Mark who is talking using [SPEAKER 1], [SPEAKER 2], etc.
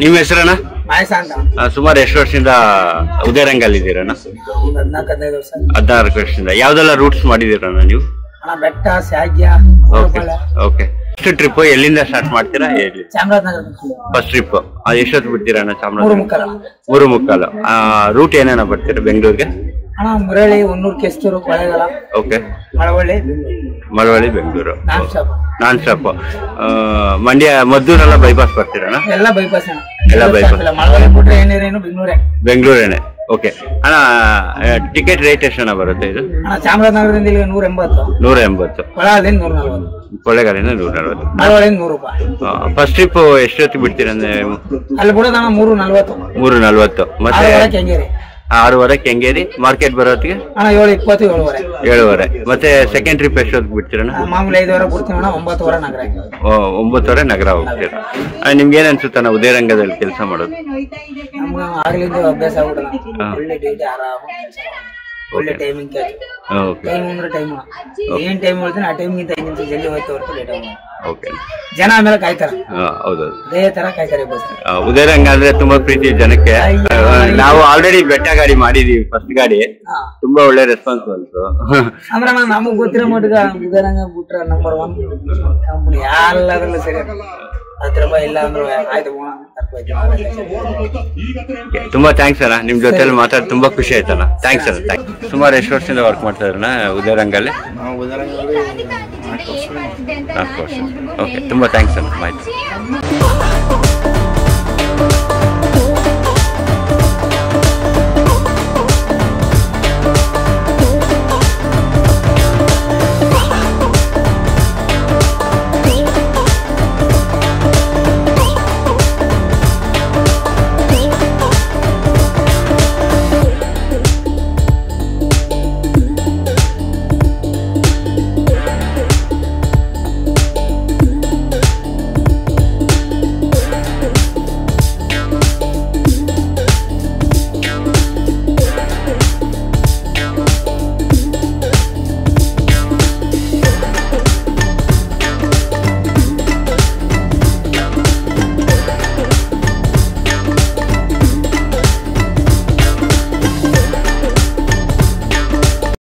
[SPEAKER 1] ನಿಮ್ಮ ಹೆಸರಣ್ಣ?
[SPEAKER 2] ಮಾಯಸ ಅಂತ.
[SPEAKER 1] ಸುಮಾರು ಎಷ್ಟು ವರ್ಷದಿಂದ ಉದಯರಂಗಲ್ಲಿ ಇದ್ದೀರಣ್ಣ?
[SPEAKER 2] 14-15 ವರ್ಷ.
[SPEAKER 1] 14 ವರ್ಷದಿಂದ. ಯಾವ್ದೆಲ್ಲ ರೂಟ್ಸ್ ಮಾಡಿದ್ದೀರಣ್ಣ ನೀವು?
[SPEAKER 2] ಬೆಟ್ಟ, ಶಾಗ್ಯ.
[SPEAKER 1] ಓಕೆ. ಫಸ್ಟ್ ಟ್ರಿಪ್ ಎಲ್ಲಿಂದ ಸ್ಟಾರ್ಟ್ ಮಾಡ್ತೀರಾ?
[SPEAKER 2] Chamarajanagar
[SPEAKER 1] first trip. ಎಷ್ಟೊತ್ತು ಬಿಡ್ತೀರಣ್ಣ ಚಾಮರಾಜನಗರ?
[SPEAKER 2] 3:45.
[SPEAKER 1] ರೂಟ್ ಏನೇನ ಬರ್ತೀರಾ ಬೆಂಗಳೂರಿಗೆ?
[SPEAKER 2] Murali, Honnur, Kesthur, Kollegal.
[SPEAKER 1] Okay.
[SPEAKER 2] Malavalli,
[SPEAKER 1] Bengaluru
[SPEAKER 2] non stop.
[SPEAKER 1] Mandya, ಮದ್ದೂರೆಲ್ಲ ಬೈಪಾಸ್ ಬರ್ತೀರಣ್ಣ?
[SPEAKER 2] ಎಲ್ಲ ಬೈಪಾಸ್.
[SPEAKER 1] ಎಲ್ಲ ಬೈಪಾಸ್.
[SPEAKER 2] ಮಳವಳ್ಳಿ ಬಿಟ್ರೆ ಏನೇನು
[SPEAKER 1] ಬೆಂಗಳೂರೇನೆ. ಓಕೆ ಅಣ್ಣ, ಟಿಕೆಟ್ ರೇಟ್ ಎಷ್ಟಣ್ಣ ಬರುತ್ತೆ ಇದು?
[SPEAKER 2] ಚಾಮರಾಜನಗರದಿಂದ ಇಲ್ಲಿ 180.
[SPEAKER 1] ಕೊಳ್ಳೇಗಾಲಿಂದ 140.
[SPEAKER 2] ಮಳವಳ್ಳಿಯಿಂದ 100 ರೂಪಾಯಿ.
[SPEAKER 1] ಫಸ್ಟ್ ಟ್ರಿಪ್ ಎಷ್ಟೊತ್ತಿಗೆ ಬಿಡ್ತೀರ?
[SPEAKER 2] ಅಲ್ಲಿ ಬಿಡೋದಣ್ಣ 3:40.
[SPEAKER 1] ಮತ್ತೆ
[SPEAKER 2] ಕೆಂಗೇರಿ
[SPEAKER 1] 6:15 ಕೆಂಗೇರಿ. ಮಾರ್ಕೆಟ್ ಬರೋತ್ತಿಗೆ
[SPEAKER 2] 7:20,
[SPEAKER 1] 7:30. ಮತ್ತೆ ಸೆಕೆಂಡ್ ಟ್ರಿಪ್ ಎಷ್ಟೊತ್ತಿಗೆ ಬಿಡ್ತೀರಣ್ಣ?
[SPEAKER 2] ಮಾಮೂಲಿ 5:00 ಬಿಡ್ತೀವಣ್ಣ. 9:00 ನಗರ.
[SPEAKER 1] 9:00 ನಗರ ಹೋಗ್ತೀರ. ನಿಮ್ಗೆ ಏನ್ ಅನ್ಸುತ್ತಣ್ಣ ಉದಯರಂಗದಲ್ಲಿ ಕೆಲಸ ಮಾಡೋದು?
[SPEAKER 2] ನಮ್ಗೆ ಆಗ್ಲಿಂದ ಅಭ್ಯಾಸ ಆಗ್ಬಿಡೋಣ. ಒಳ್ಳೆ ಡೇಟ್, ಆರಾಮ, ಒಳ್ಳೆ ಟೈಮಿಂಗ್. ಟೈಮ್ ಅಂದ್ರೆ ಟೈಮ್. ಏನ್ ಟೈಮ್ ಹೇಳ್ತೀನಿ ಆ ಟೈಮ್ಗಿಂತ 5 ನಿಮಿಷ ಜಲ್ದಿ ಹೋಯ್ತು ಹೊರತು ಲೇಟ್ ಆಗೋಣ. ಜನ ಆಮೇಲೆ ಕಾಯ್ತಾರ.
[SPEAKER 1] ಹೌದು,
[SPEAKER 2] ಅದೇ ತರ ಕಾಯ್ತಾರೆ ಬಸ್.
[SPEAKER 1] ಉದಯರಂಗ ಅಂದ್ರೆ ತುಂಬಾ ಪ್ರೀತಿ ಜನಕ್ಕೆ. ನಾವು ಆಲ್ರೆಡಿ ಬೆಟ್ಟ ಗಾಡಿ ಮಾಡಿದೀವಿ. ಫಸ್ಟ್ ಗಾಡಿ ತುಂಬಾ ಒಳ್ಳೆ ರೆಸ್ಪಾನ್ಸ್ ಬಂತು.
[SPEAKER 2] ಅಂದ್ರೆ ನಮಗ್ ಗೊತ್ತಿರೋ ಮಟ್ಟಿಗೆ ಉದಯರಂಗ ಬಿಟ್ರ ನಂಬರ್ 1 ಕಂಪನಿ ಎಲ್ಲದ್ರಲ್ಲೂ ಸರಿ. 10 ರೂಪಾಯಿ ಇಲ್ಲ ಅಂದ್ರೆ ಆಯ್ತು ಹೋಗೋಣ.
[SPEAKER 1] ತುಂಬಾ ಥ್ಯಾಂಕ್ಸ್ ಅಣ್ಣ, ನಿಮ್ ಜೊತೆಲಿ ಮಾತಾಡಿ ತುಂಬಾ ಖುಷಿ ಆಯ್ತಣ್ಣ. ಥ್ಯಾಂಕ್ಸ್ ಅಣ್ಣ. ಸುಮಾರು ಎಷ್ಟು ವರ್ಷದಿಂದ ವರ್ಕ್ ಮಾಡ್ತಾ ಇದ್ರಣ್ಣ ಉದಯರಂಗಲ್ಲಿ?
[SPEAKER 3] 4 ವರ್ಷ.
[SPEAKER 1] ಓಕೆ, ತುಂಬಾ ಥ್ಯಾಂಕ್ಸ್ ಅಣ್ಣ ಮಾಹಿತಿ.